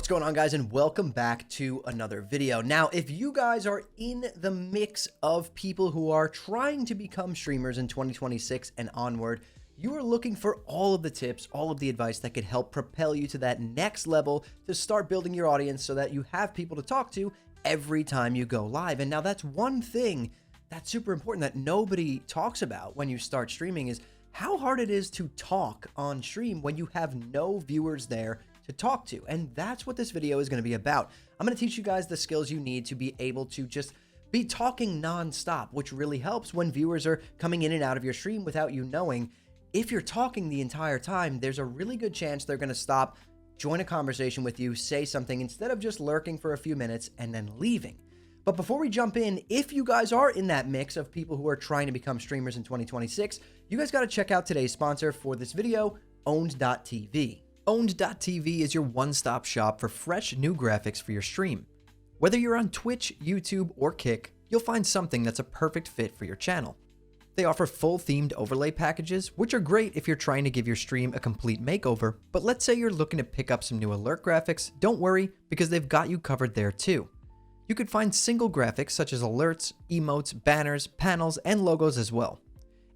What's going on, guys, and welcome back to another video. Now, if you guys are in the mix of people who are trying to become streamers in 2026 and onward, you are looking for all of the tips, all of the advice that could help propel you to that next level to start building your audience so that you have people to talk to every time you go live. And now that's one thing that's super important that nobody talks about when you start streaming is how hard it is to talk on stream when you have no viewers there to talk to. And that's what this video is going to be about. I'm going to teach you guys the skills you need to be able to just be talking nonstop, which really helps when viewers are coming in and out of your stream without you knowing. If you're talking the entire time, there's a really good chance they're going to stop, join a conversation with you, say something instead of just lurking for a few minutes and then leaving. But before we jump in, if you guys are in that mix of people who are trying to become streamers in 2026, you guys got to check out today's sponsor for this video, Owned.tv. Owned.tv is your one-stop shop for fresh new graphics for your stream. Whether you're on Twitch, YouTube, or Kick, you'll find something that's a perfect fit for your channel. They offer full themed overlay packages, which are great if you're trying to give your stream a complete makeover, but let's say you're looking to pick up some new alert graphics, don't worry, because they've got you covered there too. You could find single graphics such as alerts, emotes, banners, panels, and logos as well.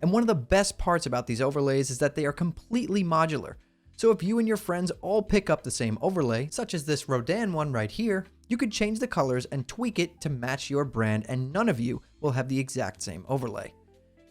And one of the best parts about these overlays is that they are completely modular. So if you and your friends all pick up the same overlay, such as this Rodan one right here, you could change the colors and tweak it to match your brand, and none of you will have the exact same overlay.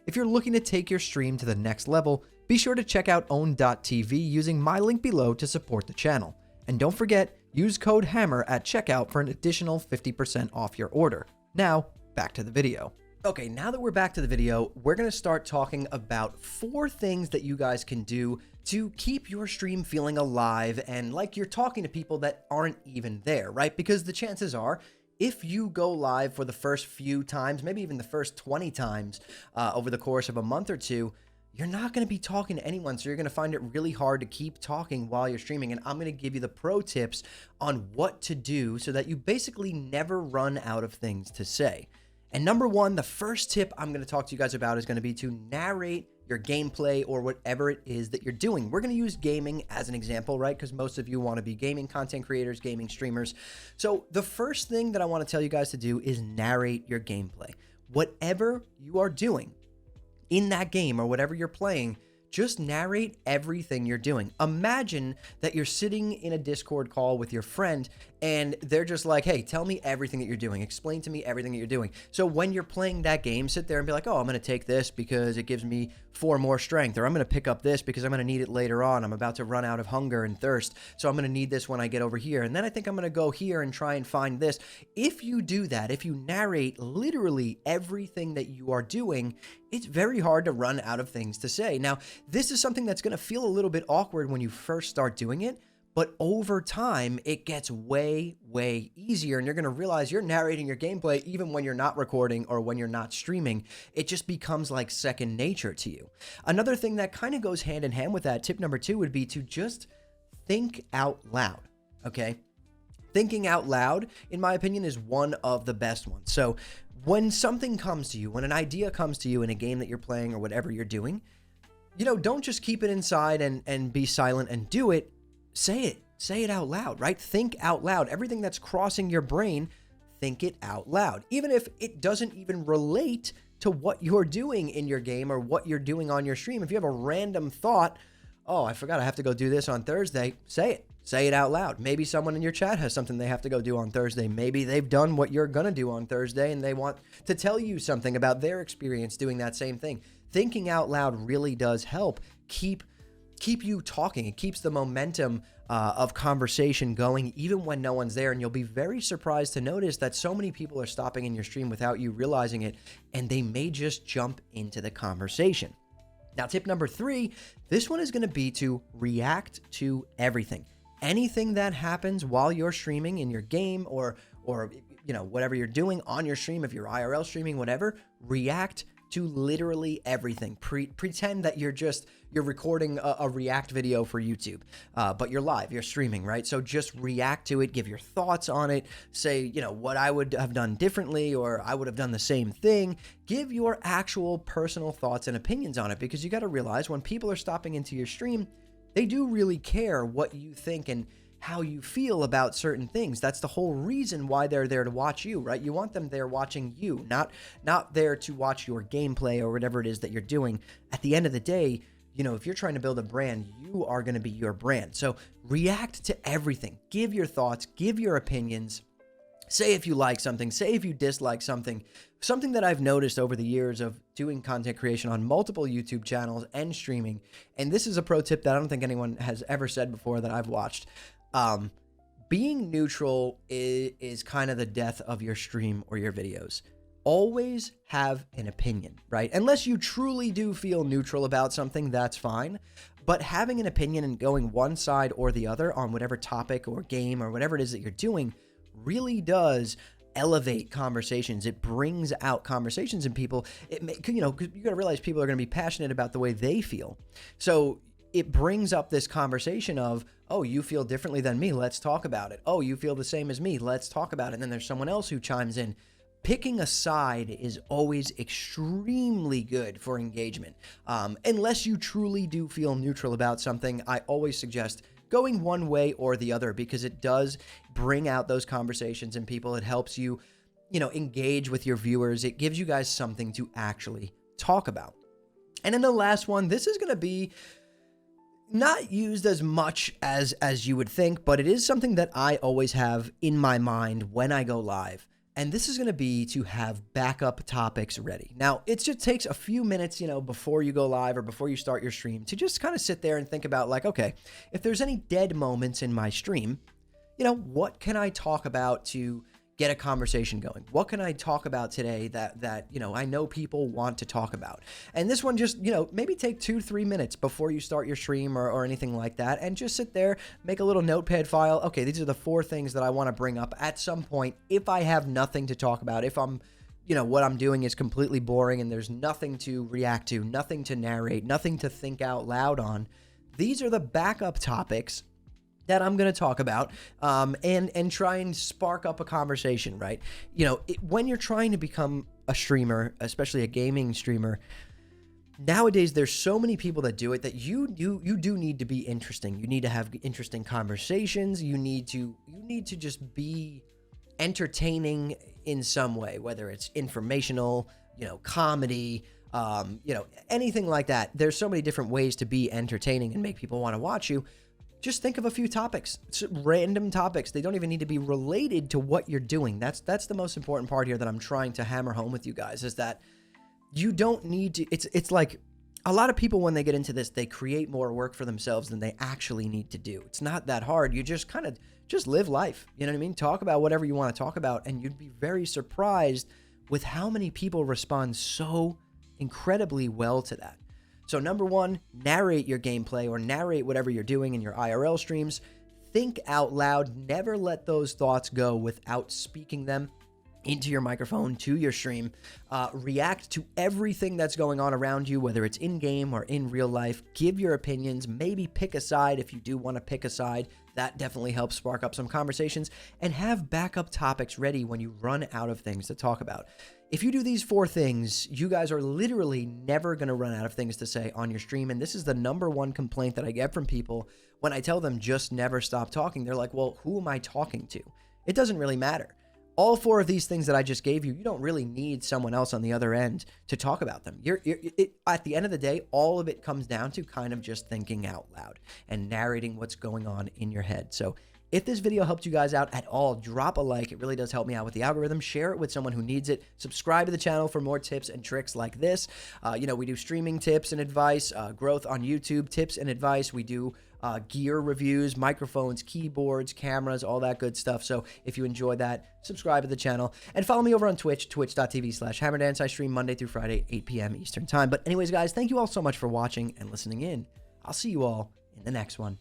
If you're looking to take your stream to the next level, be sure to check out Own.tv using my link below to support the channel. And don't forget, use code HAMMER at checkout for an additional 50% off your order. Now, back to the video. Okay, now that we're back to the video, we're going to start talking about 4 things that you guys can do to keep your stream feeling alive and like you're talking to people that aren't even there, right? Because the chances are, if you go live for the first few times, maybe even the first 20 times over the course of a month or two, you're not going to be talking to anyone, so you're going to find it really hard to keep talking while you're streaming. And I'm going to give you the pro tips on what to do so that you basically never run out of things to say. And number one, the first tip I'm going to talk to you guys about is going to be to narrate your gameplay or whatever it is that you're doing. We're going to use gaming as an example, right? Because most of you want to be gaming content creators, gaming streamers. So the first thing that I want to tell you guys to do is narrate your gameplay. Whatever you are doing in that game or whatever you're playing, just narrate everything you're doing. Imagine that you're sitting in a Discord call with your friend and they're just like, hey, tell me everything that you're doing. Explain to me everything that you're doing. So when you're playing that game, sit there and be like, oh, I'm going to take this because it gives me 4 more strength, or I'm going to pick up this because I'm going to need it later on. I'm about to run out of hunger and thirst, so I'm going to need this when I get over here. And then I think I'm going to go here and try and find this. If you do that, if you narrate literally everything that you are doing, it's very hard to run out of things to say. Now, this is something that's going to feel a little bit awkward when you first start doing it, but over time, it gets way, way easier, and you're going to realize you're narrating your gameplay even when you're not recording or when you're not streaming. It just becomes like second nature to you. Another thing that kind of goes hand in hand with that, tip number 2, would be to just think out loud, okay? Thinking out loud, in my opinion, is one of the best ones. So when something comes to you, when an idea comes to you in a game that you're playing or whatever you're doing, you know, don't just keep it inside and be silent and do it. Say it out loud, right? Think out loud. Everything that's crossing your brain, think it out loud. Even if it doesn't even relate to what you're doing in your game or what you're doing on your stream. If you have a random thought, oh, I forgot I have to go do this on Thursday, say it. Say it out loud. Maybe someone in your chat has something they have to go do on Thursday. Maybe they've done what you're going to do on Thursday and they want to tell you something about their experience doing that same thing. Thinking out loud really does help keep you talking. It keeps the momentum of conversation going even when no one's there, and you'll be very surprised to notice that so many people are stopping in your stream without you realizing it, and they may just jump into the conversation. Now, tip number 3, this one is going to be to react to everything. Anything that happens while you're streaming in your game or you know, whatever you're doing on your stream, if you're IRL streaming, whatever, react to literally everything. Pretend that you're recording a react video for YouTube, but you're live, you're streaming, right? So just react to it, give your thoughts on it, say, you know, what I would have done differently, or I would have done the same thing. Give your actual personal thoughts and opinions on it, because you got to realize when people are stopping into your stream, they do really care what you think and how you feel about certain things. That's the whole reason why they're there to watch you, right? You want them there watching you, not there to watch your gameplay or whatever it is that you're doing. At the end of the day, if you're trying to build a brand, you are going to be your brand. So react to everything. Give your thoughts, give your opinions. Say if you like something, say if you dislike something. Something that I've noticed over the years of doing content creation on multiple YouTube channels and streaming, and this is a pro tip that I don't think anyone has ever said before that I've watched. Being neutral is kind of the death of your stream or your videos. Always have an opinion, right? Unless you truly do feel neutral about something, that's fine. But having an opinion and going one side or the other on whatever topic or game or whatever it is that you're doing really does elevate conversations. It brings out conversations in people. You got to realize people are going to be passionate about the way they feel. So it brings up this conversation of, oh, you feel differently than me. Let's talk about it. Oh, you feel the same as me. Let's talk about it. And then there's someone else who chimes in. Picking a side is always extremely good for engagement. Unless you truly do feel neutral about something, I always suggest going one way or the other, because it does bring out those conversations in people. It helps you, engage with your viewers. It gives you guys something to actually talk about. And then the last one, this is going to be not used as much as you would think, but it is something that I always have in my mind when I go live. And this is going to be to have backup topics ready. Now, it just takes a few minutes, before you go live or before you start your stream to just kind of sit there and think about like, okay, if there's any dead moments in my stream, what can I talk about to get a conversation going? What can I talk about today that I know people want to talk about? And this one just, maybe take 2-3 minutes before you start your stream or anything like that, and just sit there, make a little notepad file. Okay, these are the 4 things that I want to bring up at some point if I have nothing to talk about, if I'm, what I'm doing is completely boring and there's nothing to react to, nothing to narrate, nothing to think out loud on. These are the backup topics that I'm going to talk about, and try and spark up a conversation, right? When you're trying to become a streamer, especially a gaming streamer, nowadays there's so many people that do it that you do need to be interesting. You need to have interesting conversations. You need to just be entertaining in some way, whether it's informational, comedy, anything like that. There's so many different ways to be entertaining and make people want to watch you. Just think of a few topics, random topics. They don't even need to be related to what you're doing. That's the most important part here that I'm trying to hammer home with you guys, is that you don't need to, it's like a lot of people, when they get into this, they create more work for themselves than they actually need to do. It's not that hard. You just kind of just live life. You know what I mean? Talk about whatever you want to talk about, and you'd be very surprised with how many people respond so incredibly well to that. So number 1, narrate your gameplay or narrate whatever you're doing in your IRL streams. Think out loud. Never let those thoughts go without speaking them into your microphone, to your stream. React to everything that's going on around you, whether it's in-game or in real life. Give your opinions. Maybe pick a side if you do want to pick a side. That definitely helps spark up some conversations. And have backup topics ready when you run out of things to talk about. If you do these 4 things, you guys are literally never going to run out of things to say on your stream. And this is the number 1 complaint that I get from people when I tell them just never stop talking. They're like, well, who am I talking to? It doesn't really matter. All 4 of these things that I just gave you, you don't really need someone else on the other end to talk about them. At the end of the day, all of it comes down to kind of just thinking out loud and narrating what's going on in your head. So if this video helped you guys out at all, drop a like. It really does help me out with the algorithm. Share it with someone who needs it. Subscribe to the channel for more tips and tricks like this. We do streaming tips and advice, growth on YouTube tips and advice. We do gear reviews, microphones, keyboards, cameras, all that good stuff. So if you enjoy that, subscribe to the channel and follow me over on Twitch, twitch.tv/hammerdance. I stream Monday through Friday, 8 p.m. Eastern time. But anyways, guys, thank you all so much for watching and listening in. I'll see you all in the next one.